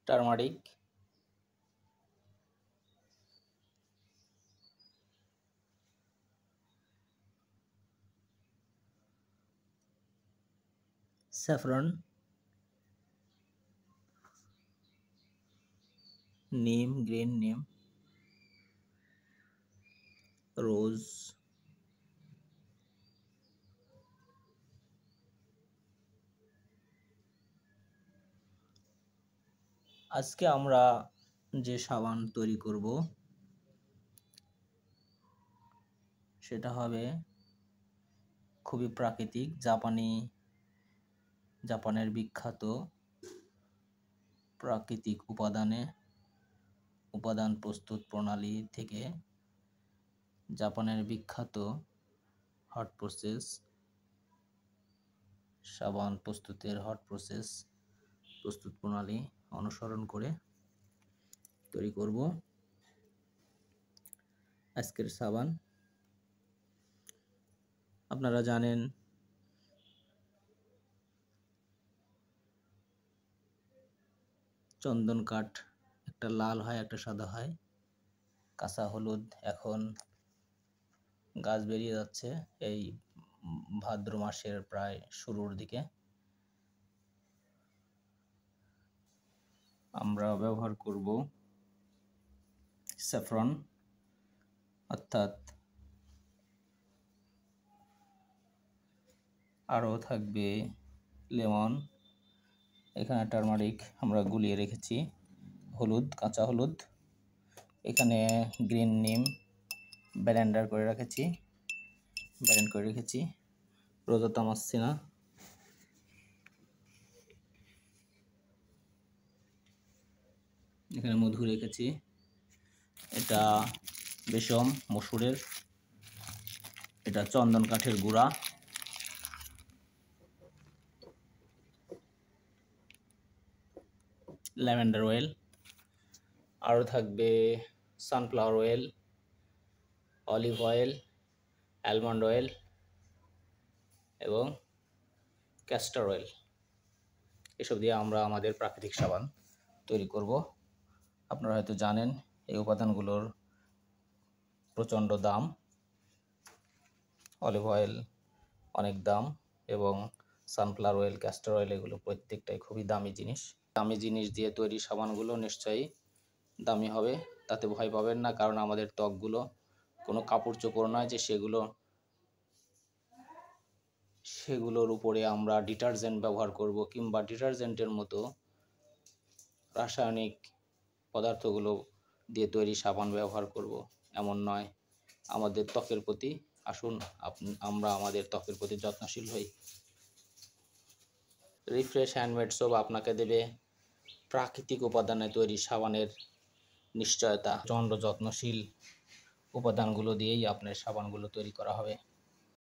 Turmeric, saffron, নিম, green নিম, রোজ, আজকে আমরা যে সাবান তৈরি করব সেটা হবে খুবই প্রাকৃতিক, জাপানের বিখ্যাত প্রাকৃতিক উপাদান প্রস্তুত প্রণালী থেকে জাপানের বিখ্যাত হট প্রসেস সাবান প্রস্তুতের প্রস্তুত প্রণালী অনুসরণ করে তৈরি করব আজকের সাবান। আপনারা জানেন চন্দন কাঠ একটা লাল হয়, একটা সাদা হয়। কাঁচা হলুদ এখন গাছ বেরিয়ে যাচ্ছে এই ভাদ্র মাসের প্রায় শুরুর দিকে। আমরা ব্যবহার করব স্যাফরন, অর্থাৎ আরও থাকবে লেমন, এখানে টারমারিক আমরা গুলিয়ে রেখেছি, হলুদ, কাঁচা হলুদ, এখানে গ্রিন নিম ব্লেন্ড করে রেখেছি, রোজা তামাসিনা, এখানে মধু রেখেছি, এটা বেসম মসুরের, এটা চন্দন কাঠের গুঁড়া, ল্যাভেন্ডার অয়েল, আরও থাকবে sunflower oil, olive oil, almond oil এবং ক্যাস্টর অয়েল। এসব দিয়ে আমরা আমাদের প্রাকৃতিক সাবান তৈরি করব। আপনারা হয়তো জানেন এই উপাদানগুলোর প্রচণ্ড দাম, অলিভ অয়েল অনেক দাম এবং সানফ্লাওয়ার অয়েল, ক্যাস্টর অয়েল এগুলো প্রত্যেকটাই খুবই দামি জিনিস দিয়ে তৈরি সাবানগুলো নিশ্চয়ই দামি হবে, তাতে ভয় পাবেন না। কারণ আমাদের ত্বকগুলো কোনো কাপড় চোপড় নয় যে সেগুলোর উপরে আমরা ডিটারজেন্ট ব্যবহার করব কিংবা ডিটারজেন্টের মতো রাসায়নিক পদার্থগুলো দিয়ে তৈরি সাবান ব্যবহার করব, এমন নয়। আমাদের ত্বকের প্রতি আসুন আমরা আমাদের ত্বকের প্রতি যত্নশীল হই। রিফ্রেশ হ্যান্ডমেড সোপ আপনাকে দেবে প্রাকৃতিক উপাদানে তৈরি সাবানের নিশ্চয়তা। যত্নশীল উপাদানগুলো দিয়েই আপনার সাবানগুলো তৈরি করা হবে।